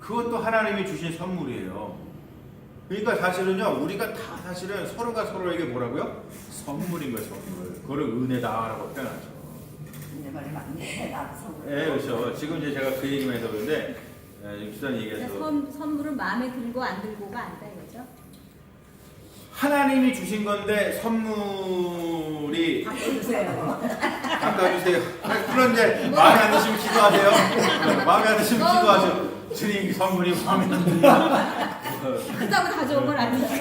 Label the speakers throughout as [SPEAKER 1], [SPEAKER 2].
[SPEAKER 1] 그것도 하나님이 주신 선물이에요. 그러니까 사실은요, 우리가 다 사실은 서로가 서로에게 뭐라고요? 선물인 거예요, 선물. 그거를 은혜다라고 표현하죠.
[SPEAKER 2] 내 말이 맞네. 나도 선물.
[SPEAKER 1] 네, 그렇죠. 지금 이제 제가 그 얘기만 해서 그런데, 육수단 얘기해서.
[SPEAKER 3] 선물은 마음에 들고 안 들고가 아니다 이거죠?
[SPEAKER 1] 하나님이 주신 건데, 선물이.
[SPEAKER 2] 바꿔주세요.
[SPEAKER 1] 바꿔주세요. 물론 이제, 마음에 안 드시면 기도하세요. 마음에 안 드시면 기도하세요. 주님 선물이 마음에 안 든다.
[SPEAKER 3] 크다고 가져온 건 아니니까.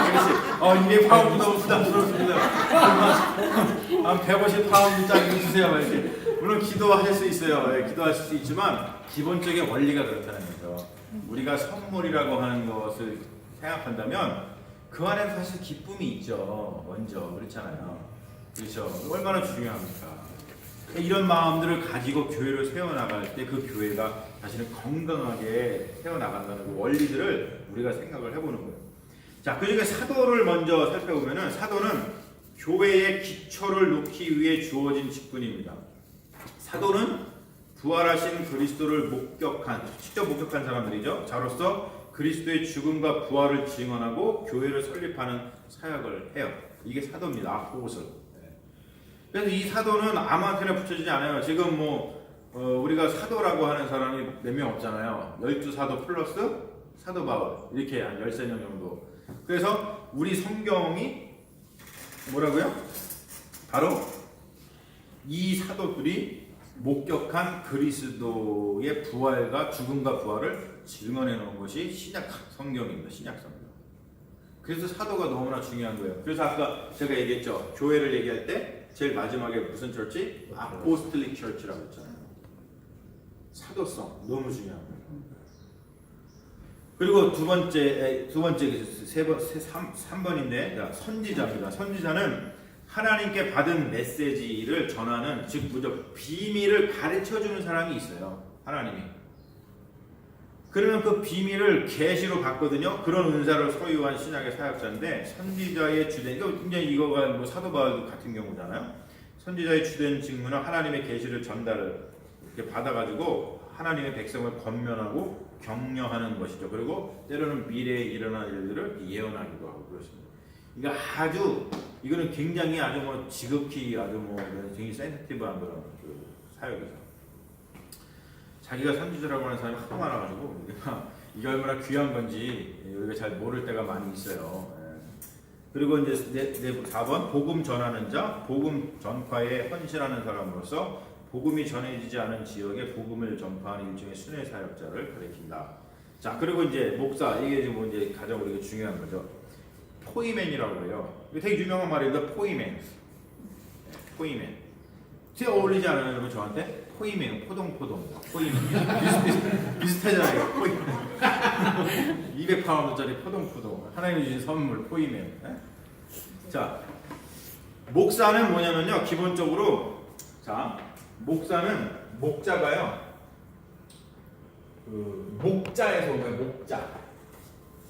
[SPEAKER 1] 그렇지. 이게 파운드 너무 부담스럽습니다. 한 150파운드짜리 주세요. 이렇게. 물론 기도하실 수 있어요. 예, 기도하실 수 있지만 기본적인 원리가 그렇다는 거죠. 우리가 선물이라고 하는 것을 생각한다면 그 안에 사실 기쁨이 있죠. 먼저 그렇잖아요. 그렇죠. 얼마나 중요합니까? 이런 마음들을 가지고 교회를 세워나갈 때 그 교회가 사실은 건강하게 세워나간다는 그 원리들을 우리가 생각을 해보는 거예요. 자, 그 중에 사도를 먼저 살펴보면은 사도는 교회의 기초를 놓기 위해 주어진 직분입니다. 사도는 부활하신 그리스도를 직접 목격한 사람들이죠. 자로서 그리스도의 죽음과 부활을 증언하고 교회를 설립하는 사역을 해요. 이게 사도입니다. 아포스톨. 그래서 이 사도는 아무한테나 붙여지지 않아요. 지금 우리가 사도라고 하는 사람이 몇 명 없잖아요. 12사도 플러스 사도 바울 이렇게 한 13명 정도. 그래서 우리 성경이 뭐라고요? 바로 이 사도들이 목격한 그리스도의 부활과 죽음과 부활을 증언해 놓은 것이 신약 성경입니다. 신약 성경. 그래서 사도가 너무나 중요한 거예요. 그래서 아까 제가 얘기했죠. 교회를 얘기할 때 제일 마지막에 무슨 철치? 아포스톨릭 철치라고 했잖아요. 사도성 너무 중요한 거예요. 그리고 두 번째 3번인데 선지자입니다. 선지자는 하나님께 받은 메시지를 전하는 즉 비밀을 가르쳐주는 사람이 있어요. 하나님이. 그러면 그 비밀을 계시로 받거든요. 그런 은사를 소유한 신약의 사역자인데 선지자의 주된 굉장히 이거가 사도 바울 같은 경우잖아요. 선지자의 주된 직무는 하나님의 계시를 전달을 이렇게 받아가지고 하나님의 백성을 권면하고 격려하는 것이죠. 그리고 때로는 미래에 일어날 일들을 예언하기도 하고 그렇습니다. 이거는 굉장히 아주 지극히 굉장히 센시티브한 그런 사역이죠. 자기가 선지자라고 하는 사람이 하도 많아가지고 이게 얼마나 귀한 건지 우리가 잘 모를 때가 많이 있어요. 그리고 이제 4번 복음 전하는 자, 복음 전파에 헌신하는 사람으로서 복음이 전해지지 않은 지역에 복음을 전파하는 일종의 순회 사역자를 가리킨다. 자, 그리고 이제 목사 이게 지금 이제 가장 우리가 중요한 거죠. 포이맨이라고 해요. 이게 되게 유명한 말인데 포이맨. 제가 어울리지 않아요, 여러분 저한테? 포이맨, 포동포동. 포이맨. 비슷하잖아요. 포이맨. 200파운드짜리 포동포동. 하나님이 주신 선물, 포이맨. 자, 목사는 뭐냐면요, 기본적으로, 목사는, 목자가요, 목자에서 온 거예요, 목자.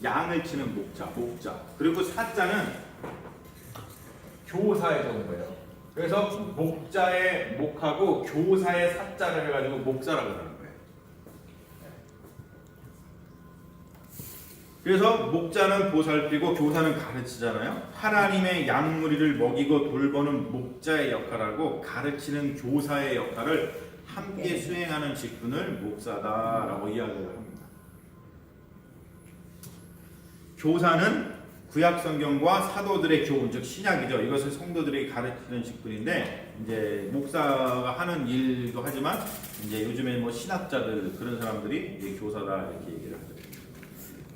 [SPEAKER 1] 양을 치는 목자. 그리고 사자는 교사에서 온 거예요. 그래서 목자의 목하고 교사의 사자를 해가지고 목사라고 하는 거예요. 그래서 목자는 보살피고 교사는 가르치잖아요. 하나님의 양무리를 먹이고 돌보는 목자의 역할하고 가르치는 교사의 역할을 함께 수행하는 직분을 목사다라고 이야기를 합니다. 교사는 구약 성경과 사도들의 교훈, 즉 신약이죠. 이것을 성도들이 가르치는 직분인데 이제 목사가 하는 일도 하지만 이제 요즘에 신학자들 그런 사람들이 이제 교사다 이렇게 얘기를 하죠.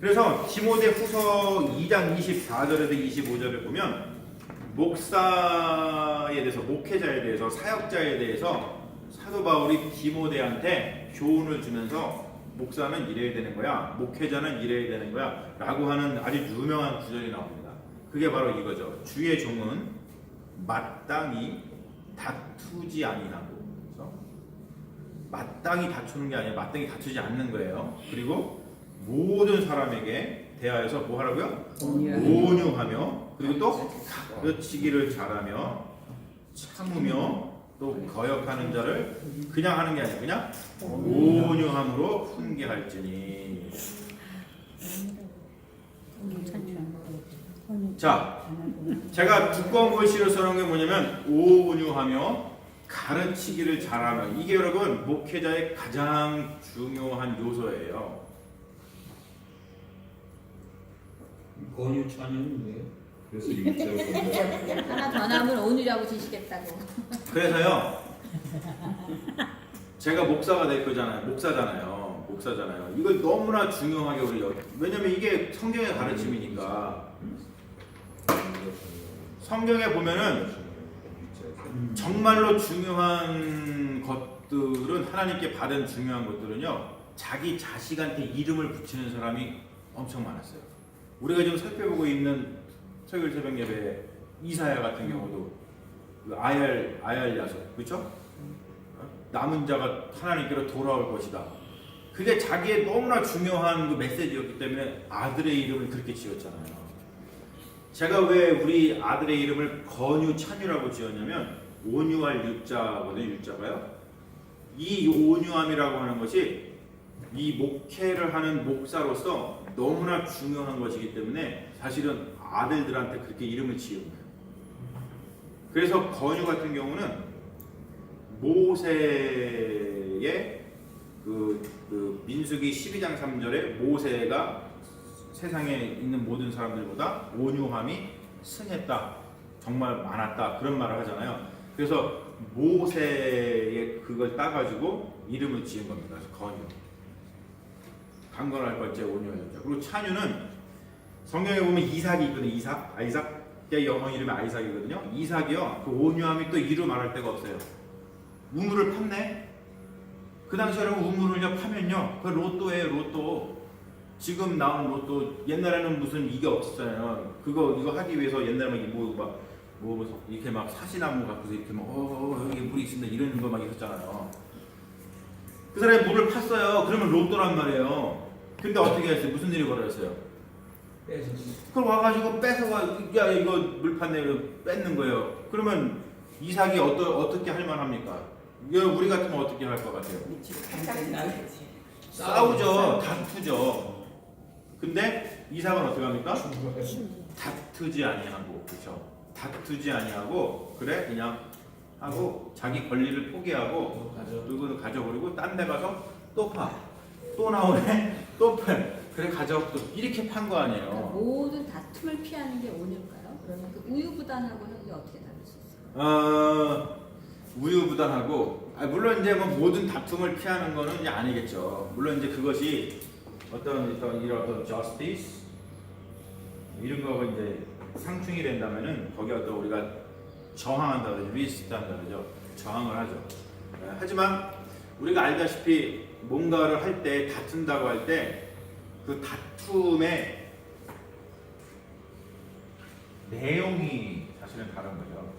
[SPEAKER 1] 그래서 디모데후서 2장 24절에서 25절을 보면 목사에 대해서, 목회자에 대해서, 사역자에 대해서 사도 바울이 디모데한테 교훈을 주면서 목사는 이래야 되는 거야, 목회자는 이래야 되는 거야 라고 하는 아주 유명한 구절이 나옵니다. 그게 바로 이거죠. 주의 종은 마땅히 다투지 아니하고, 그래서 마땅히 다투는 게 아니라 마땅히 다투지 않는 거예요. 그리고 모든 사람에게 대하여서 뭐 하라고요? 온유하며, 그리고 또 가르치기를 잘하며 참으며 또 거역하는 자를 그냥 하는 게 아니라 그냥 온유함으로 훈계할지니. 자, 제가 두꺼운 걸 실어서 하는 게 뭐냐면 온유하며 가르치기를 잘하며, 이게 여러분 목회자의 가장 중요한 요소예요.
[SPEAKER 4] 권유 찬양은 뭐예요?
[SPEAKER 5] 그래서 일절
[SPEAKER 3] 하나 더 나오면 오늘이라고 지시겠다고.
[SPEAKER 1] 그래서요, 제가 목사가 될 거잖아요. 목사잖아요. 이걸 너무나 중요하게 우리가, 왜냐면 이게 성경의 가르침이니까. 성경에 보면은 정말로 중요한 것들은, 하나님께 받은 중요한 것들은요, 자기 자식한테 이름을 붙이는 사람이 엄청 많았어요. 우리가 지금 살펴보고 있는 토요일 새벽 예배 이사야 같은 경우도 그 아얄 야손, 그렇죠? 남은 자가 하나님께로 돌아올 것이다. 그게 자기의 너무나 중요한 그 메시지였기 때문에 아들의 이름을 그렇게 지었잖아요. 제가 왜 우리 아들의 이름을 건유 찬유라고 지었냐면, 온유할 유자거든요. 유자가요. 이 온유함이라고 하는 것이 이 목회를 하는 목사로서 너무나 중요한 것이기 때문에 사실은 아들들한테 그렇게 이름을 지은 거예요. 그래서 건유 같은 경우는 모세의 그 민수기 12장 3절에 모세가 세상에 있는 모든 사람들보다 온유함이 승했다, 정말 많았다, 그런 말을 하잖아요. 그래서 모세의 그걸 따가지고 이름을 지은 겁니다. 그래서 건유, 강건할 것째 온유하였죠. 그리고 찬유는 성경에 보면 이삭이 있거든요. 아이삭의 영어 이름이 아이삭이거든요. 이삭이요, 그 온유함이 또 이루 말할 데가 없어요. 우물을 팠네. 그 당시에 우물을요 파면요, 그 로또예요. 로또. 지금 나온 로또, 옛날에는 무슨 이게 없었잖아요. 이거 하기 위해서 옛날에 뭐 이렇게 막 사시나무 갖고서 이렇게 막 여기 물이 있습니다 이러는 거 막 있었잖아요. 그 사람이 물을 팠어요. 그러면 로또란 말이에요. 근데 어떻게 했어요? 무슨 일이 벌어졌어요? 그걸 와가지고 뺏어가, 야 이거 물 팠네, 뺏는 거예요. 그러면 이삭이 어떻게 할 만합니까? 우리 같으면 어떻게 할 것 같아요? 싸우죠. 다투죠. 근데 이삭은 어떻게 합니까? 다투지 아니하고, 그렇죠? 다투지 아니하고, 그래 그냥 하고 자기 권리를 포기하고 누구는 가져버리고 딴 데 가서 또 파, 또 나오네, 또 팔, 그래 가져, 또 이렇게 판 거
[SPEAKER 3] 그러니까
[SPEAKER 1] 아니에요.
[SPEAKER 3] 모든 다툼을 피하는 게 온유일까요? 그러면 그 우유부단하고는 이게 어떻게 다를 수 있어요?
[SPEAKER 1] 우유부단하고, 물론 이제 뭐 모든 다툼을 피하는 거는 이제 아니겠죠. 물론 이제 그것이 어떤 justice 이런 거가 이제 상충이 된다면은 거기 어떤 우리가 저항한다 그러죠. 리스트한다 그러죠. 저항을 하죠. 하지만 우리가 알다시피 뭔가를 할 때, 다툰다고 할 때 그 다툼의 내용이 사실은 다른 거죠.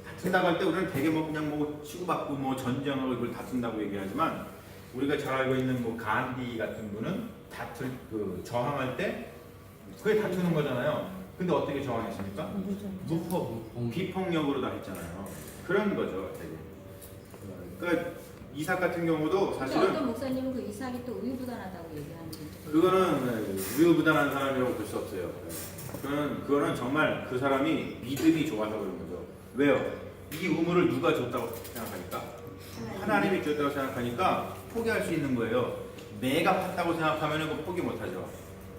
[SPEAKER 1] 다툰다고 할 때 우리는 되게 뭐 그냥 뭐 치고받고 뭐 전쟁하고 이걸 다툰다고 얘기하지만, 우리가 잘 알고 있는 뭐 간디 같은 분은 저항할 때 그게 다투는 거잖아요. 근데 어떻게 저항했습니까? 비폭력으로 다 했잖아요. 그런 거죠, 되게. 그러니까 이삭 같은 경우도 사실은,
[SPEAKER 3] 어떤 목사님은 그 이삭이 또 우유부단하다고 얘기하는데,
[SPEAKER 1] 그거는 우유부단한 사람이라고 볼 수 없어요. 그거는 정말 그 사람이 믿음이 좋아서 그런 거죠. 왜요? 이 우물을 누가 줬다고 생각하니까? 하나님이 줬다고 생각하니까 포기할 수 있는 거예요. 내가 팠다고 생각하면 그거 포기 못하죠.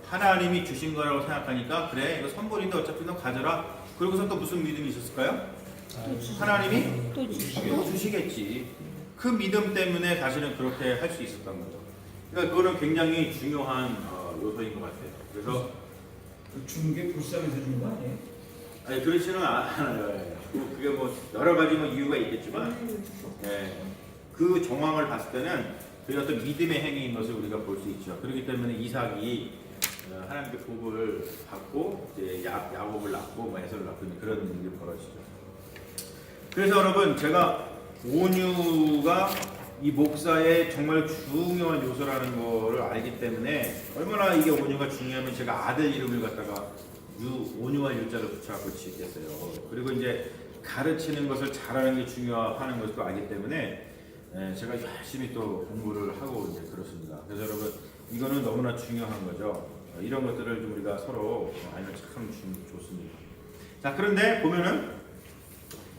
[SPEAKER 1] 하나님이 주신 거라고 생각하니까, 그래 이거 선물인데 어차피 너 가져라. 그러고서 또 무슨 믿음이 있었을까요? 하나님이 또 주시겠지. 그 믿음 때문에 사실은 그렇게 할 수 있었던 거죠. 그러니까 그거는 굉장히 중요한 요소인 것 같아요. 그래서
[SPEAKER 4] 주는 게 불쌍해서 주는 거 아니에요?
[SPEAKER 1] 아니 그렇지는 않아요. 그게 뭐 여러 가지 뭐 이유가 있겠지만, 그 정황을 봤을 때는 그게 어떤 믿음의 행위인 것을 우리가 볼 수 있죠. 그렇기 때문에 이삭이 하나님께 복을 받고 이제 야곱을 낳고 뭐 에서를 낳고 그런 일이 벌어지죠. 그래서 여러분, 제가 온유가 이 목사의 정말 중요한 요소라는 거를 알기 때문에, 얼마나 이게 온유가 중요하면 제가 아들 이름을 갖다가 온유와 유자를 붙여갖고 지었겠어요. 그리고 이제 가르치는 것을 잘하는 게 중요하는 것도 알기 때문에 제가 열심히 또 공부를 하고 이제 그렇습니다. 그래서 여러분 이거는 너무나 중요한 거죠. 이런 것들을 좀 우리가 서로 알면 참 좋습니다. 자, 그런데 보면은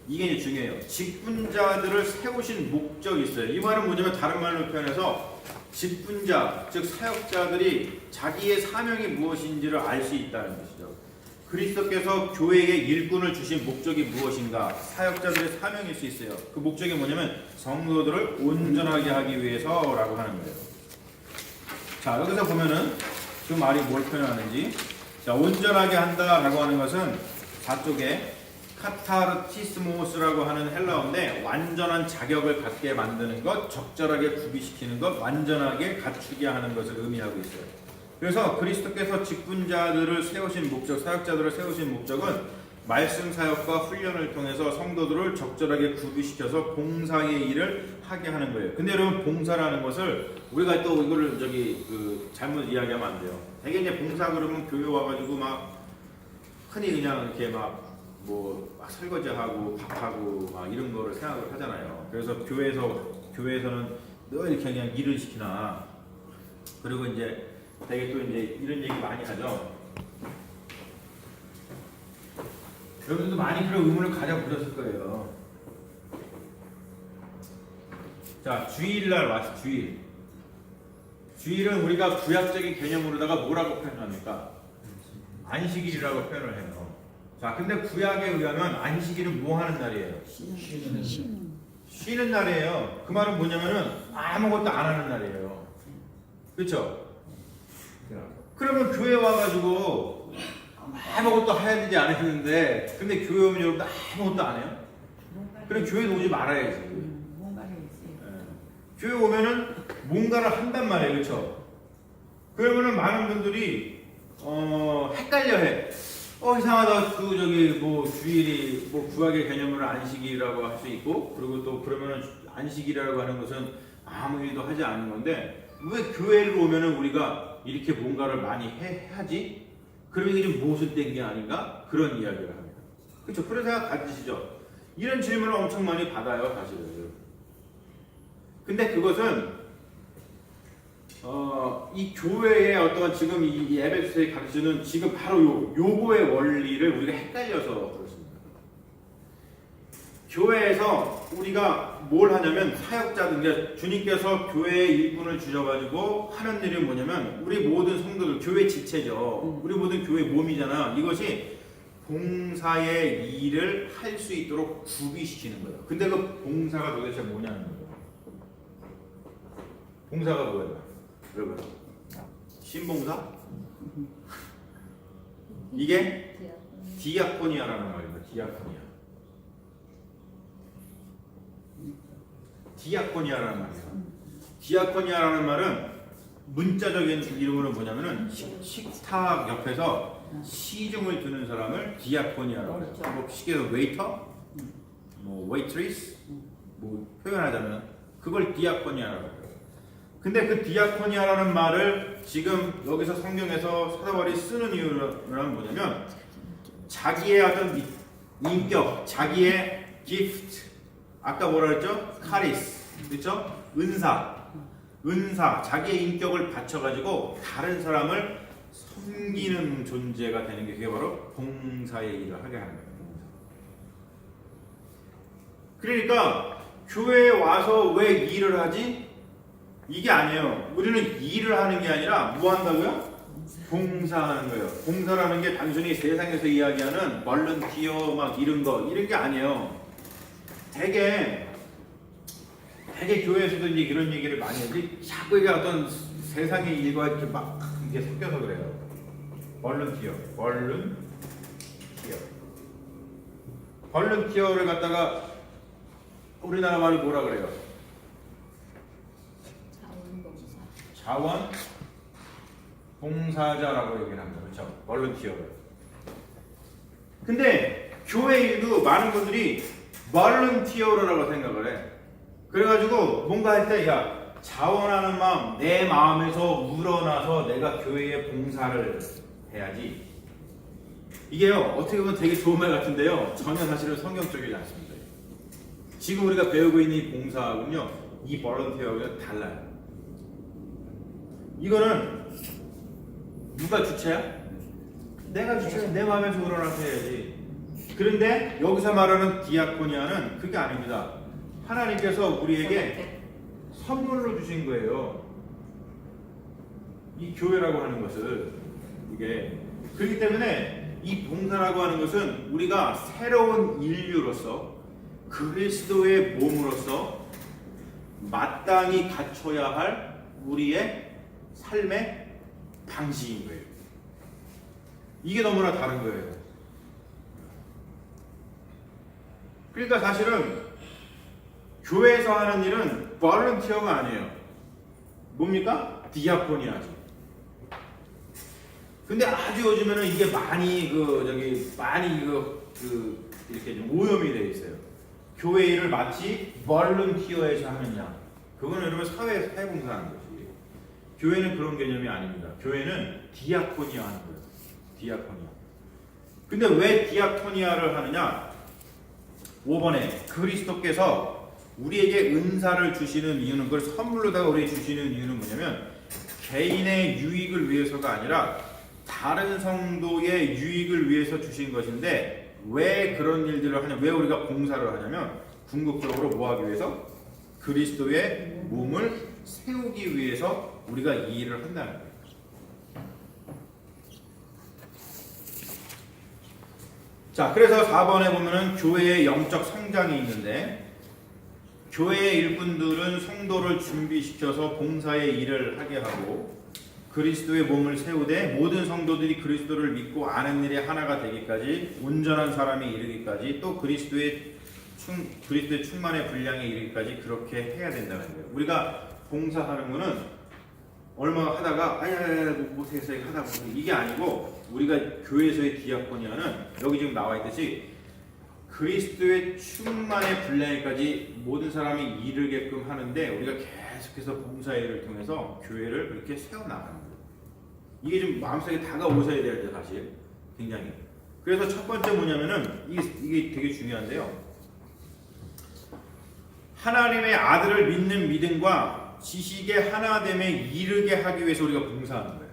[SPEAKER 1] 이게 이제 중요해요. 직분자들을 세우신 목적이 있어요. 이 말은 뭐냐면 다른 말로 표현해서 직분자, 즉 사역자들이 자기의 사명이 무엇인지를 알 수 있다는 것이죠. 그리스도께서 교회에 일꾼을 주신 목적이 무엇인가? 사역자들의 사명일 수 있어요. 그 목적이 뭐냐면 성도들을 온전하게 하기 위해서라고 하는 거예요. 자, 여기서 보면은 그 말이 뭘 표현하는지. 자, 온전하게 한다라고 하는 것은 4쪽에 카타르티스모스라고 하는 헬라어인데 완전한 자격을 갖게 만드는 것, 적절하게 구비시키는 것, 완전하게 갖추게 하는 것을 의미하고 있어요. 그래서 그리스도께서 직분자들을 세우신 목적, 사역자들을 세우신 목적은 말씀 사역과 훈련을 통해서 성도들을 적절하게 구비시켜서 봉사의 일을 하게 하는 거예요. 근데 여러분 봉사라는 것을 우리가 또 이거를 잘못 이야기하면 안 돼요. 되게 이제 봉사 그러면 교회 와가지고 막 흔히 그냥 이렇게 막 설거지하고 밥하고 막 이런 거를 생각을 하잖아요. 그래서 교회에서는 늘 이렇게 그냥 일을 시키나. 그리고 이제 되게 또 이제 이런 얘기 많이 하죠. 여러분들도 많이 그런 의문을 가져보셨을 거예요. 자, 주일날 왔어. 주일은 우리가 구약적인 개념으로다가 뭐라고 표현합니까? 안식일이라고 표현을 해요. 자, 근데 구약에 의하면 안식일은 뭐 하는 날이에요? 쉬는 날이에요. 그 말은 뭐냐면은 아무것도 안 하는 날이에요. 그렇죠? 그러면 교회 와가지고 아무것도 해야 되지 않으시는데 근데 교회 오면 여러분들 아무것도 안 해요? 그럼 교회도 오지 말아야지.
[SPEAKER 2] 뭔가를 해야지.
[SPEAKER 1] 교회 오면은 뭔가를 한단 말이에요. 그렇죠? 그러면은 많은 분들이 헷갈려해. 이상하다. 주일이 구약의 개념으로 안식일이라고 할 수 있고, 그리고 또 그러면은 안식일이라고 하는 것은 아무 일도 하지 않는 건데 왜 교회를 오면은 우리가 이렇게 뭔가를 많이 해야지? 그러면 이게 무엇을 뗀 게 아닌가? 그런 이야기를 합니다. 그렇죠? 그런 생각 가지시죠? 이런 질문을 엄청 많이 받아요, 사실은. 근데 그것은 이 교회의 어떤 지금 이 에베소서에 가르치는 지금 바로 요거의 원리를 우리가 헷갈려서 그렇습니다. 교회에서 우리가 뭘 하냐면 사역자들, 주님께서 교회에 일꾼을 주셔가지고 하는 일이 뭐냐면 우리 모든 성도들, 교회 지체죠. 우리 모든 교회 몸이잖아. 이것이 봉사의 일을 할 수 있도록 구비시키는 거예요. 근데 그 봉사가 도대체 뭐냐는 거예요. 봉사가 뭐예요? 여러분, 신봉사? 이게 디아코니아라는 말입니다. 디아코니아라는 말이에요. 디아코니아라는 말은 문자적인 이름으로는 뭐냐면은 식탁 옆에서 시중을 두는 사람을 디아코니아라고 해요. 뭐 쉽게 웨이터, 웨이트리스, 표현하자면 그걸 디아코니아라고 해요. 근데 그 디아코니아라는 말을 지금 여기서 성경에서 사도 바울이 쓰는 이유는 뭐냐면 자기의 어떤 인격, 자기의 기프트, 아까 뭐라 그랬죠? 카리스, 그렇죠? 은사, 자기의 인격을 바쳐가지고 다른 사람을 섬기는 존재가 되는 게 그게 바로 봉사의 일을 하게 하는 거예요. 그러니까 교회에 와서 왜 일을 하지? 이게 아니에요. 우리는 일을 하는 게 아니라 뭐 한다고요? 봉사하는 거예요. 봉사라는 게 단순히 세상에서 이야기하는 벌런티어 막 이런 게 아니에요. 되게 교회에서도 이제 이런 얘기를 많이 하지. 자꾸 이게 어떤 세상의 일과 이렇게 막 이게 섞여서 그래요. 벌런티어를 갖다가 우리나라 말로 뭐라 그래요? 자원봉사자라고 얘기를 합니다. 그렇죠? 벌런티어를. 근데 교회 일도 많은 분들이 벌런티어라고 생각을 해. 그래가지고 뭔가 할 때 자원하는 마음, 내 마음에서 우러나서 내가 교회에 봉사를 해야지. 이게요 어떻게 보면 되게 좋은 말 같은데요 전혀 사실은 성경적이지 않습니다. 지금 우리가 배우고 있는 이 봉사하고는요 이 볼런티어하고는 달라요. 이거는 누가 주체야? 내가 주체야. 내 마음에서 우러나서 해야지. 그런데 여기서 말하는 디아코니아는 그게 아닙니다. 하나님께서 우리에게 선물로 주신 거예요. 이 교회라고 하는 것을 이게 그렇기 때문에 이 봉사라고 하는 것은 우리가 새로운 인류로서 그리스도의 몸으로서 마땅히 갖춰야 할 우리의 삶의 방식인 거예요. 이게 너무나 다른 거예요. 그러니까 사실은 교회에서 하는 일은 볼런티어가 아니에요. 뭡니까? 디아코니아죠. 근데 아주 요즘에는 이게 많이 이렇게 좀 오염이 되어 있어요. 교회 일을 마치 볼런티어에서 하느냐. 그거는 여러분 사회봉사하는 거지. 교회는 그런 개념이 아닙니다. 교회는 디아코니아 하는 거예요. 디아코니아. 근데 왜 디아코니아를 하느냐? 5번에 그리스도께서 우리에게 은사를 주시는 이유는 그걸 선물로다가 우리에게 주시는 이유는 뭐냐면 개인의 유익을 위해서가 아니라 다른 성도의 유익을 위해서 주신 것인데 왜 그런 일들을 하냐? 왜 우리가 봉사를 하냐면 궁극적으로 뭐 하기 위해서? 그리스도의 몸을 세우기 위해서 우리가 이 일을 한다는 거예요. 자, 그래서 4번에 보면은 교회의 영적 성장이 있는데 교회의 일꾼들은 성도를 준비시켜서 봉사의 일을 하게 하고 그리스도의 몸을 세우되 모든 성도들이 그리스도를 믿고 아는 일에 하나가 되기까지 온전한 사람이 이르기까지 또 그리스도의 충만의 분량에 이르기까지 그렇게 해야 된다는 거예요. 우리가 봉사하는 거는 얼마 하다가 아야 못해서 하다 보면 이게 아니고 우리가 교회에서의 디아코니아는 여기 지금 나와 있듯이 그리스도의 충만의 분량에까지 모든 사람이 이르게끔 하는데 우리가 계속해서 봉사일을 통해서 교회를 그렇게 세워나가는 거예요. 이게 좀 마음속에 다가오셔야 돼요, 사실. 굉장히. 그래서 첫 번째 뭐냐면은 이게 되게 중요한데요. 하나님의 아들을 믿는 믿음과 지식의 하나됨에 이르게 하기 위해서 우리가 봉사하는 거예요.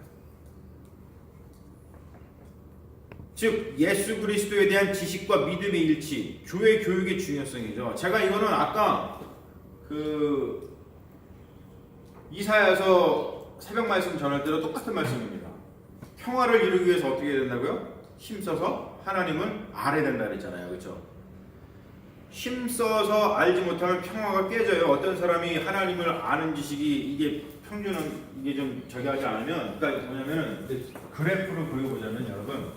[SPEAKER 1] 즉 예수 그리스도에 대한 지식과 믿음의 일치, 교회 교육의 중요성이죠. 제가 이거는 아까 이사야서 새벽 말씀 전할 때도 똑같은 말씀입니다. 평화를 이루기 위해서 어떻게 해야 된다고요? 힘써서 하나님은 알아야 된다 그랬잖아요. 그렇죠? 힘써서 알지 못하면 평화가 깨져요. 어떤 사람이 하나님을 아는 지식이 이게 평균은 이게 좀 저기 하지 않으면 그러니까 뭐냐면은 그래프로 그려보자면 여러분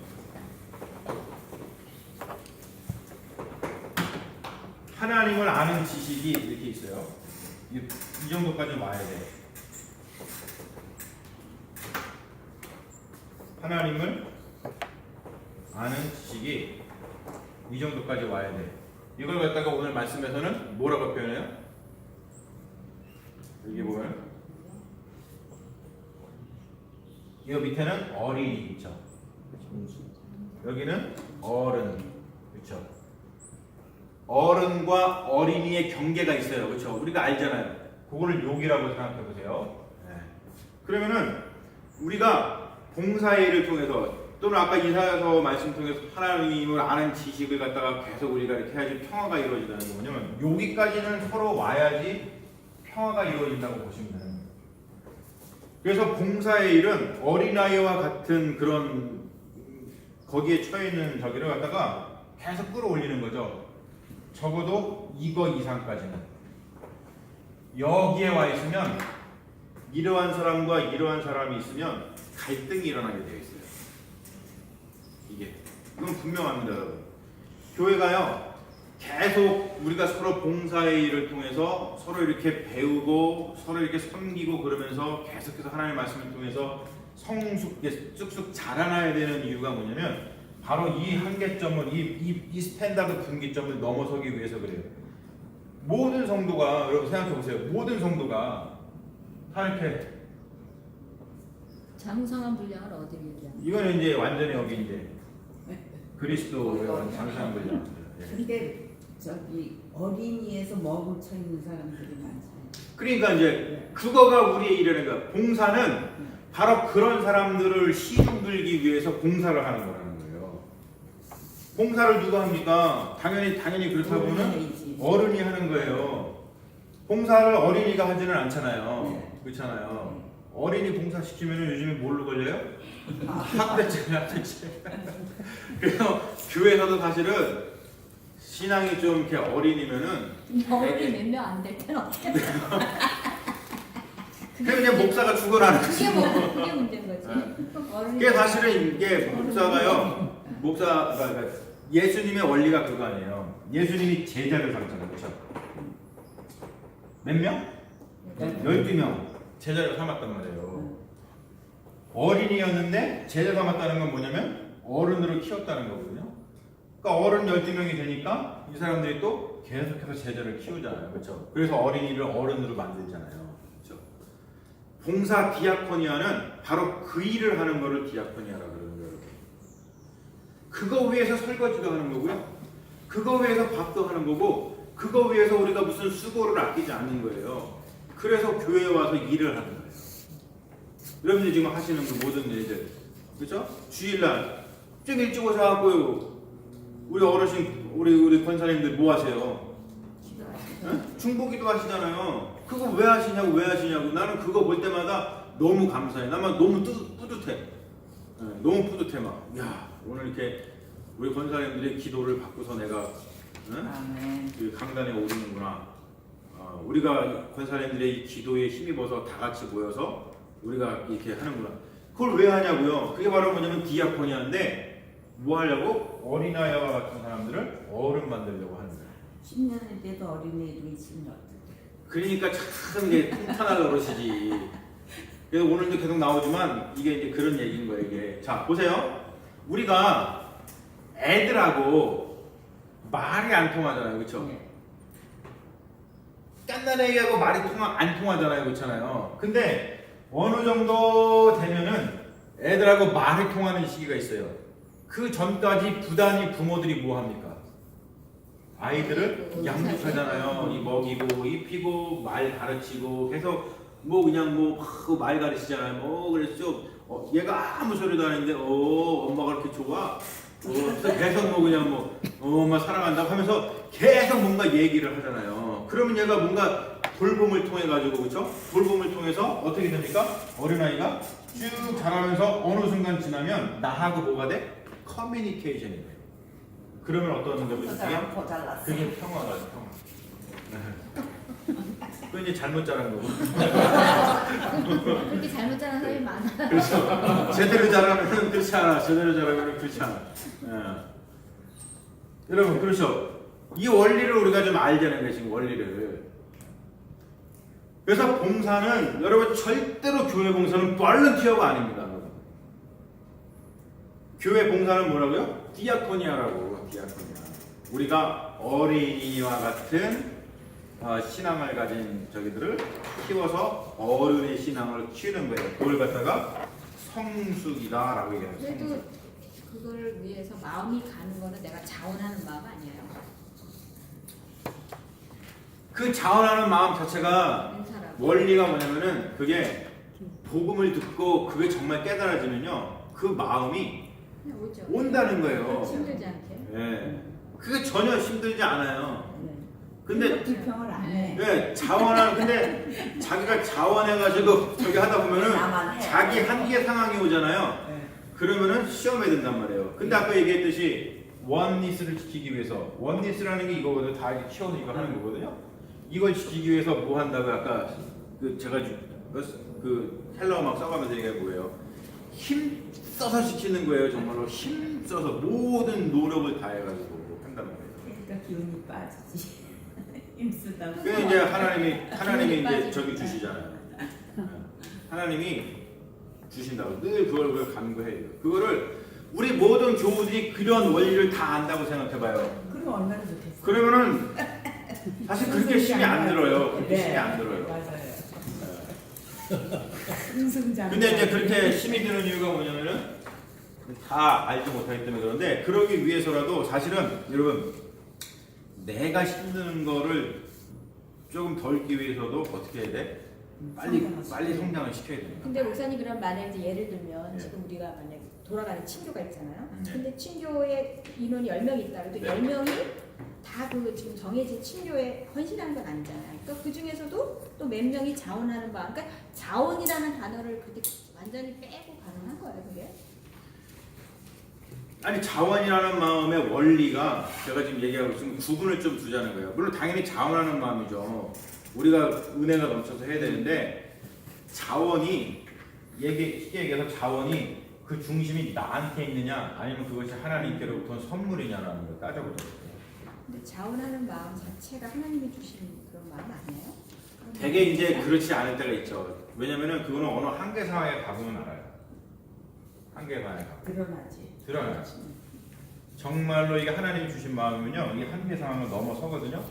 [SPEAKER 1] 하나님을 아는 지식이 이렇게 있어요. 이 정도까지 와야 돼. 하나님을 아는 지식이 이 정도까지 와야 돼. 이걸 갖다가 오늘 말씀에서는 뭐라고 표현해요? 여기 보면 이 밑에는 어린이 있죠. 여기는 어른, 그렇죠? 어른과 어린이의 경계가 있어요, 그렇죠? 우리가 알잖아요. 그거를 욕이라고 생각해 보세요. 네. 그러면은 우리가 봉사의 일을 통해서 또는 아까 이사야서 말씀 통해서 하나님을 아는 지식을 갖다가 계속 우리가 이렇게 해야지 평화가 이루어진다는 거 뭐냐면 여기까지는 서로 와야지 평화가 이루어진다고 보시면 되는 거예요. 그래서 봉사의 일은 어린아이와 같은 그런 거기에 처해 있는 저기를 갖다가 계속 끌어올리는 거죠. 적어도 이거 이상까지는 여기에 와 있으면 이러한 사람과 이러한 사람이 있으면 갈등이 일어나게 되어 있어요. 이건 분명합니다, 여러분. 교회가요 계속 우리가 서로 봉사의 일을 통해서 서로 이렇게 배우고 서로 이렇게 섬기고 그러면서 계속해서 하나님의 말씀을 통해서 성숙하게 쑥쑥 자라나야 되는 이유가 뭐냐면 바로 이 한계점을 이 스탠다드 분기점을 넘어서기 위해서 그래요. 모든 성도가 여러분 생각해 보세요. 모든 성도가 다 이렇게
[SPEAKER 3] 장성한 분량을 어디로 얘기하는?
[SPEAKER 1] 이거는 이제 완전히 여기 이제 그리스도의 장사한 거죠. 예.
[SPEAKER 2] 근데 저기 어린이에서 머금쳐 있는 사람들이 많잖아요.
[SPEAKER 1] 그러니까 이제 그거가 우리의 일이라는 거야. 봉사는 바로 그런 사람들을 힘들기 위해서 봉사를 하는 거라는 거예요. 봉사를 누가 합니까? 당연히 그렇다 보면
[SPEAKER 2] 어린이지.
[SPEAKER 1] 어른이 하는 거예요. 봉사를 어린이가 하지는 않잖아요.
[SPEAKER 2] 네.
[SPEAKER 1] 그렇잖아요. 어린이 봉사시키면 요즘에 뭘로 걸려요? 학대죄. 그래서 교회에서도 사실은 신앙이 좀 이렇게 어린이면은
[SPEAKER 3] 어른이 몇 명 안 될 때는 어떻게 해요?
[SPEAKER 1] 그냥 이제 목사가 죽어나는 거지.
[SPEAKER 3] 그게 문제인 거지. 어른이
[SPEAKER 1] 그게 사실은 이게 목사가 예수님의 원리가 그거 아니에요. 예수님이 제자를 삼잖아요. 그렇죠? 몇 명? 12명 제자를 삼았단 말이에요. 어린이였는데 제자 삼았다는 건 뭐냐면 어른으로 키웠다는 거거든요. 그러니까 어른 12명이 되니까 이 사람들이 또 계속해서 제자를 키우잖아요. 그렇죠? 그래서 어린이를 어른으로 만들잖아요. 그렇죠? 봉사 디아코니아는 바로 그 일을 하는 거를 디아코니아라고 그러는 거예요. 그거 위해서 설거지도 하는 거고요. 그거 위해서 밥도 하는 거고 그거 위해서 우리가 무슨 수고를 아끼지 않는 거예요. 그래서 교회에 와서 일을 하는 거예요. 여러분들이 지금 하시는 그 모든 일들, 그렇죠? 주일날 좀 일찍 오셔갖고 우리 어르신, 우리 권사님들 뭐 하세요?
[SPEAKER 3] 기도하시죠.
[SPEAKER 1] 중보기도 하시잖아요. 그거 왜 하시냐고. 나는 그거 볼 때마다 너무 감사해. 나만 너무 뿌듯해. 너무 뿌듯해 막. 야, 오늘 이렇게 우리 권사님들의 기도를 받고서 내가
[SPEAKER 2] 아멘.
[SPEAKER 1] 그 강단에 오르는구나. 우리가 권사님들의 이 기도에 힘입어서 다 같이 모여서 우리가 이렇게 하는구나. 그걸 왜 하냐고요? 그게 바로 뭐냐면 디아코니아인데 뭐 하려고? 어린아이와 같은 사람들을 어른 만들려고 하는 거예요.
[SPEAKER 2] 10년이 돼도 어린애도 있으면 어떡해.
[SPEAKER 1] 그러니까 참 이게 통탄할 어르시지. 그래서 오늘도 계속 나오지만 이게 이제 그런 얘기인 거예요. 이게 자 보세요. 우리가 애들하고 말이 안 통하잖아요, 그렇죠?
[SPEAKER 2] 네.
[SPEAKER 1] 깐난 애기하고 말이 안 통하잖아요, 그렇잖아요. 근데 어느 정도 되면은 애들하고 말이 통하는 시기가 있어요. 그 전까지 부단히 부모들이 뭐 합니까? 아이들을 양육하잖아요. 이 먹이고 입히고 말 가르치고 계속 뭐 그냥 뭐 말 가르치잖아요. 뭐 그래서 얘가 아무 소리도 안 했는데 엄마가 그렇게 좋아. 그래서 계속 뭐 그냥 뭐 엄마 사랑한다고 하면서 계속 뭔가 얘기를 하잖아요. 그러면 얘가 뭔가 돌봄을 통해 가지고 그렇죠? 돌봄을 통해서 어떻게 됩니까? 어린아이가 쭉 자라면서 어느 순간 지나면 나하고 뭐가 돼? 커뮤니케이션이 돼요. 그러면 어떤 점이 있어요?
[SPEAKER 2] 더 잘났어.
[SPEAKER 1] 그게 평화가 평화. 그 이제 잘못 자란 거고.
[SPEAKER 3] 그렇게 잘못 자란 사람이 많아.
[SPEAKER 1] 그렇죠. 제대로 자라면 그렇지 않아. 제대로 자라면 그렇지 않아. 여러분 그렇죠. 이 원리를 우리가 좀 알자는 거예요. 지금 원리를. 그래서 봉사는 여러분 절대로 교회 봉사는 볼런티어가 아닙니다. 여러분. 교회 봉사는 뭐라고요? 디아코니아라고. 디아코니아. 우리가 어린이와 같은 신앙을 가진 저기들을 키워서 어른의 신앙을 키우는 거예요. 그걸 갖다가 성숙이다라고 얘기해요.
[SPEAKER 3] 그래도 그걸 위해서 마음이 가는 거는 내가 자원하는 마음 아니에요?
[SPEAKER 1] 그 자원하는 마음 자체가
[SPEAKER 3] 인사라고.
[SPEAKER 1] 원리가 뭐냐면은 그게 복음을 듣고 그게 정말 깨달아지면요 그 마음이
[SPEAKER 3] 그냥 오죠.
[SPEAKER 1] 온다는 거예요.
[SPEAKER 3] 힘들지 않게.
[SPEAKER 1] 예, 그게 전혀 힘들지 않아요.
[SPEAKER 2] 네.
[SPEAKER 1] 근데
[SPEAKER 2] 불평을 안 해.
[SPEAKER 1] 예, 자원하는 근데 자기가 자원해가지고 저기 하다 보면은
[SPEAKER 2] 나만 해.
[SPEAKER 1] 자기 한계 상황이 오잖아요.
[SPEAKER 2] 네.
[SPEAKER 1] 그러면은 시험에 든단 말이에요. 근데 아까 얘기했듯이 원리스를 지키기 위해서 원리스라는 게 이거거든요. 다 이렇게 키워서 이거 하는 거거든요. 이걸 지키기 위해서 뭐 한다고 아까 그 제가 그 헬라어 막 써가면서 얘기해 뭐예요? 힘 써서 지키는 거예요. 정말로 힘 써서 모든 노력을 다해가지고 한단 말이에요.
[SPEAKER 2] 그러니까 기운이 빠지지. 힘쓰다.
[SPEAKER 1] 그게 이제 하나님이 이제 저기 주시잖아요. 하나님이 주신다고 늘 그걸 간구해요. 그거를 우리 모든 교우들이 그런 원리를 다 안다고 생각해봐요.
[SPEAKER 2] 그럼 얼마나 좋겠어.
[SPEAKER 1] 그러면은 사실 그렇게 힘이 안 들어요. 그렇게
[SPEAKER 2] 네.
[SPEAKER 1] 힘이 안 들어요.
[SPEAKER 2] 맞아요. 승승장.
[SPEAKER 1] 근데 이제 그렇게 힘이 드는 이유가 뭐냐면은 다 알지 못하기 때문에 그런데 그러기 위해서라도 사실은 여러분 내가 힘드는 거를 조금 덜기 위해서도 어떻게 해야 돼? 빨리 성장을 시켜야 됩니다.
[SPEAKER 3] 근데 목사님 그럼 만약에 이제 예를 들면
[SPEAKER 1] 네.
[SPEAKER 3] 지금 우리가 만약에 돌아가는 친교가 있잖아요.
[SPEAKER 1] 네.
[SPEAKER 3] 근데 친교에 인원이 10명 있다. 그래도
[SPEAKER 1] 네.
[SPEAKER 3] 10명이 다 그 지금 정해진 친교에 헌신하는 건 아니잖아요. 그러니까 그 중에서도 또 몇 명이 자원하는 마음. 그러니까 자원이라는 단어를 그렇게 완전히 빼고 가능한 거예요, 그게?
[SPEAKER 1] 아니 자원이라는 마음의 원리가 제가 지금 얘기하고 있으면 구분을 좀 두자는 거예요. 물론 당연히 자원하는 마음이죠. 우리가 은혜가 넘쳐서 해야 되는데 자원이 쉽게 얘기해서 자원이 그 중심이 나한테 있느냐 아니면 그것이 하나님께로부터 온 선물이냐라는 걸 따져보죠.
[SPEAKER 3] 근데 자원하는 마음 자체가 하나님이 주신 그런 마음 아니에요?
[SPEAKER 1] 되게 이제 그렇지 않을 때가 있죠. 왜냐면은 그거는 어느 한계 상황에 가보면 알아요. 한계 상황에 가보. 드러나지. 정말로 이게 하나님이 주신 마음이면요, 이 한계 상황을 넘어서거든요.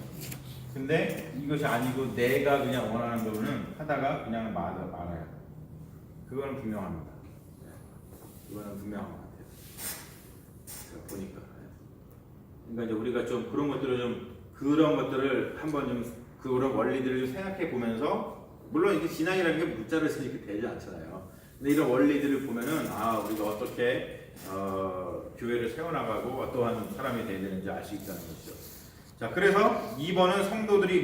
[SPEAKER 1] 근데 이것이 아니고 내가 그냥 원하는 거는 하다가 그냥 말아요. 그거는 분명합니다. 그거는 분명한 것 같아요. 제가 보니까. 그러니까 이제 우리가 좀 그런 것들을 한번 좀 그런 원리들을 좀 생각해 보면서, 물론 이게 신앙이라는 게 문자를 쓰니까 되지 않잖아요. 근데 이런 원리들을 보면은 우리가 어떻게 교회를 세워나가고 어떠한 사람이 되어야 되는지 알 수 있다는 것이죠. 자, 그래서 2번은 성도들이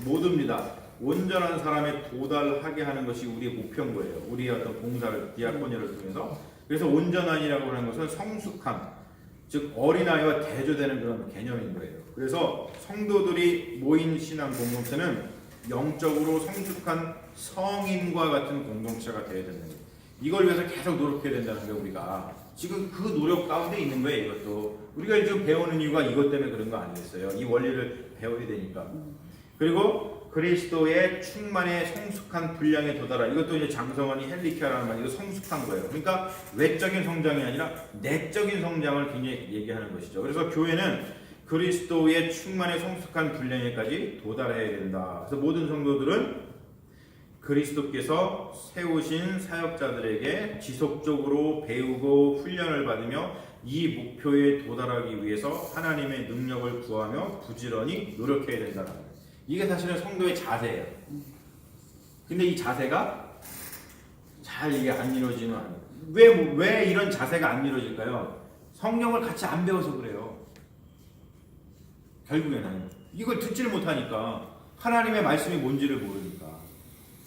[SPEAKER 1] 모두입니다. 온전한 사람에 도달하게 하는 것이 우리의 목표인 거예요. 우리의 어떤 봉사를, 디아코니를 통해서. 그래서 온전한이라고 하는 것은 성숙한, 즉 어린아이와 대조되는 그런 개념인 거예요. 그래서 성도들이 모인 신앙 공동체는 영적으로 성숙한 성인과 같은 공동체가 되어야 된다는 거예요. 이걸 위해서 계속 노력해야 된다는 거예요. 우리가 지금 그 노력 가운데 있는 거예요. 이것도 우리가 지금 배우는 이유가 이것 때문에 그런 거 아니겠어요? 이 원리를 배워야 되니까. 그리고 그리스도의 충만의 성숙한 분량에 도달하. 이것도 이제 장성원이 헬리키아라는 말, 이거 성숙한 거예요. 그러니까 외적인 성장이 아니라 내적인 성장을 굉장히 얘기하는 것이죠. 그래서 교회는 그리스도의 충만의 성숙한 분량에까지 도달해야 된다. 그래서 모든 성도들은 그리스도께서 세우신 사역자들에게 지속적으로 배우고 훈련을 받으며 이 목표에 도달하기 위해서 하나님의 능력을 구하며 부지런히 노력해야 된다는 거예요. 이게 사실은 성도의 자세예요. 근데 이 자세가 잘 이게 안 이루어지는 왜 이런 자세가 안 이루어질까요? 성경을 같이 안 배워서 그래요. 결국에는 이걸 듣지를 못하니까, 하나님의 말씀이 뭔지를 모르니까.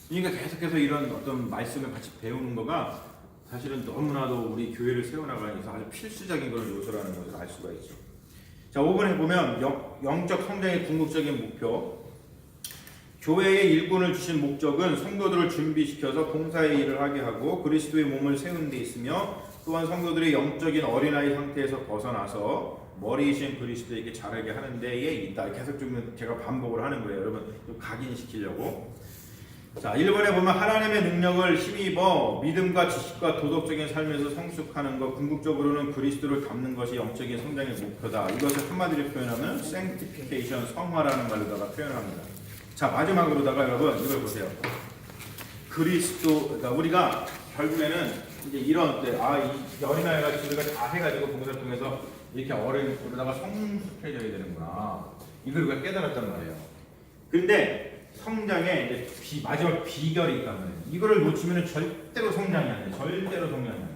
[SPEAKER 1] 그러니까 계속해서 이런 어떤 말씀을 같이 배우는 거가 사실은 너무나도 우리 교회를 세워나가기 위해서 아주 필수적인 그런 요소라는 것을 알 수가 있죠. 자, 5번에 보면 영적 성장의 궁극적인 목표. 교회의 일꾼을 주신 목적은 성도들을 준비시켜서 봉사의 일을 하게 하고 그리스도의 몸을 세운 데 있으며, 또한 성도들이 영적인 어린아이 상태에서 벗어나서 머리이신 그리스도에게 자라게 하는 데에 있다. 계속 좀 제가 반복을 하는 거예요. 여러분 좀 각인시키려고. 자, 1번에 보면 하나님의 능력을 힘입어 믿음과 지식과 도덕적인 삶에서 성숙하는 것, 궁극적으로는 그리스도를 닮는 것이 영적인 성장의 목표다. 이것을 한마디로 표현하면 sanctification, 성화라는 말로다가 표현합니다. 자, 마지막으로다가 여러분 이걸 보세요. 그리스도, 그러니까 우리가 결국에는 이제 이런 때, 이 어린아이가 우리가 다 해가지고 봉사를 통해서 이렇게 어른으로다가 성숙해져야 되는구나. 이걸 우리가 깨달았단 말이에요. 근데 성장에 이제 마지막 비결이 있단 말이에요. 이거를 놓치면 절대로 성장이 안 돼. 절대로 성장이 안 돼.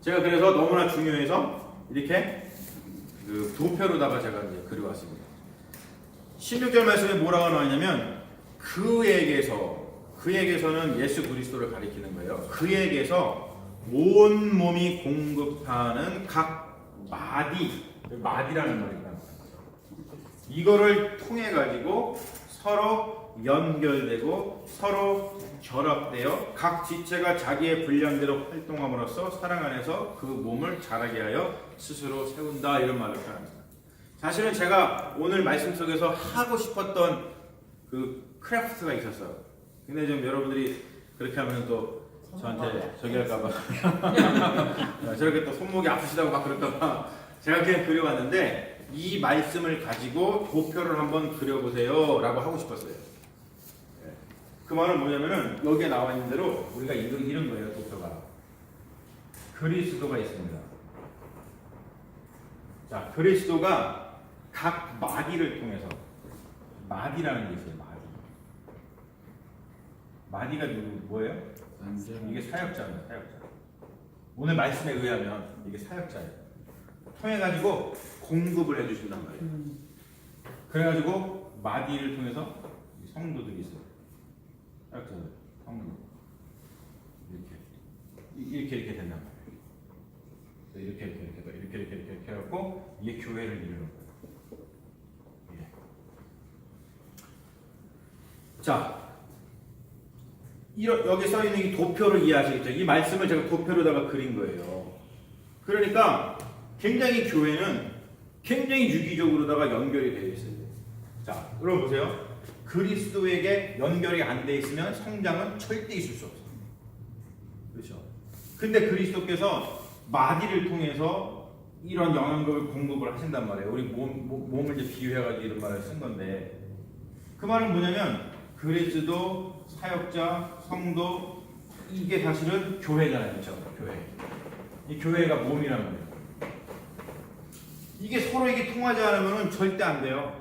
[SPEAKER 1] 제가 그래서 너무나 중요해서 이렇게 그 도표로다가 제가 이제 그려왔습니다. 16절 말씀에 뭐라고 나왔냐면 그에게서는 예수 그리스도를 가리키는 거예요. 그에게서 온 몸이 공급하는 각 마디라는 말입니다. 이거를 통해 가지고 서로 연결되고 서로 결합되어 각 지체가 자기의 분량대로 활동함으로써 사랑 안에서 그 몸을 자라게 하여 스스로 세운다, 이런 말을 표현합니다. 사실은 제가 오늘 말씀 속에서 하고 싶었던 그 크래프트가 있었어요. 근데 좀 여러분들이 그렇게 하면 또 저한테 저기 할까봐 저렇게 또 손목이 아프시다고 막 그럴까봐 제가 그냥 그려왔는데, 이 말씀을 가지고 도표를 한번 그려보세요 라고 하고 싶었어요. 그 말은 뭐냐면은 여기에 나와 있는 대로 우리가 이런 거예요. 도표가 그리스도가 있습니다. 자, 그리스도가 각 마디를 통해서 마디라는 게 있어요. 마디가 뭐예요? 이게 사역자입니다. 사역자. 오늘 말씀에 의하면 이게 사역자예요. 통해 가지고 공급을 해주신단 말이에요. 그래가지고 마디를 통해서 성도들이 있어요. 사역자들, 성도 이렇게 된단 말이에요. 이렇게 해갖고 이게 교회를 이루는 거예요. 예. 자. 여기 써 있는 이 도표를 이해하시겠죠? 이 말씀을 제가 도표로다가 그린 거예요. 그러니까 굉장히 교회는 굉장히 유기적으로다가 연결이 되어 있어요. 자, 여러분 보세요. 그리스도에게 연결이 안 돼 있으면 성장은 절대 있을 수 없어요. 그렇죠? 근데 그리스도께서 마디를 통해서 이런 영양분을 공급을 하신단 말이에요. 우리 몸을 이제 비유해가지고 이런 말을 쓴 건데 그 말은 뭐냐면 그리스도, 사역자, 성도 이게 사실은 교회잖아요. 그렇죠? 교회. 이 교회가 몸이란 말이에요. 이게 서로에게 통하지 않으면 절대 안 돼요.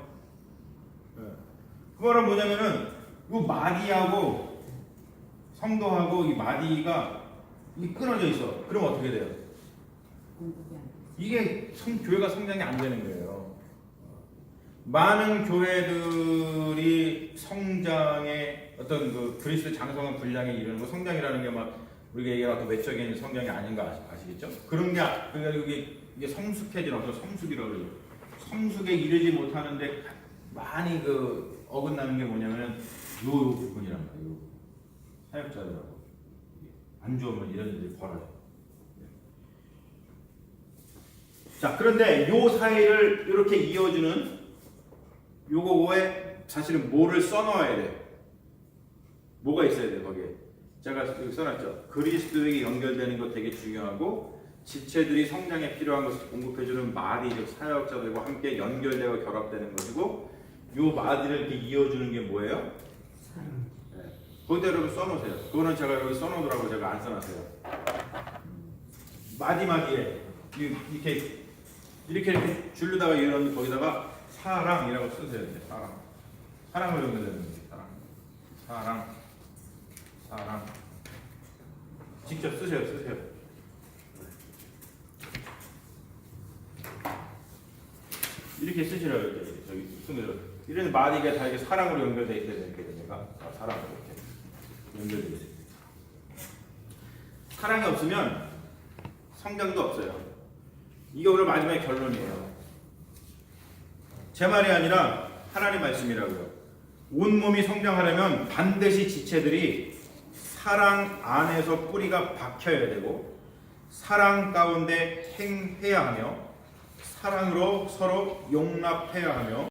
[SPEAKER 1] 그 말은 뭐냐면은 이 마디하고 성도하고 이 마디가 끊어져 있어. 그럼 어떻게 돼요?
[SPEAKER 2] 공급이 안 돼.
[SPEAKER 1] 이게 교회가 성장이 안 되는 거예요. 많은 교회들이 성장의 어떤 그 그리스도 장성한 분량에 이르는 거 성장이라는 게 막 우리가 얘기하고 외적인 성장이 아닌 거 아시겠죠? 그런 게 그러니까 이게 성숙해지는 어떤 성숙이라고 그러죠. 성숙에 이르지 못하는데 많이 그 어긋나는 게 뭐냐면 요 부분이란 말이에요. 사역자들하고 안 좋으면 이런 일이 벌어져요. 자, 그런데 요 사이를 이렇게 이어주는 요거에 사실은 뭐를 써놓아야 돼요. 뭐가 있어야 돼요, 거기에. 제가 여기 써놨죠. 그리스도에게 연결되는 거 되게 중요하고 지체들이 성장에 필요한 것을 공급해주는 마디, 즉 사역자들과 함께 연결되고 결합되는 것이고 요 마디를 이렇게 이어주는 게 뭐예요? 네. 거기다 여러분 써놓으세요. 그거는 제가 여기 써놓으라고 제가 안 써놨어요. 마디에 이렇게 줄르다가 이런 거기다가 사랑이라고 쓰셔야 돼요. 사랑을 연결되는 거예요. 사랑. 직접 쓰세요. 이렇게 쓰시라고 저기 순서대로. 이런 마디가 다 이게 사랑으로 연결되어 있어야 되니까 사랑으로 이렇게 연결되어 있어요. 사랑이 없으면 성장도 없어요. 이게 오늘 마지막에 결론이에요. 제 말이 아니라 하나님 말씀이라고요. 온몸이 성장하려면 반드시 지체들이 사랑 안에서 뿌리가 박혀야 되고 사랑 가운데 행해야 하며 사랑으로 서로 용납해야 하며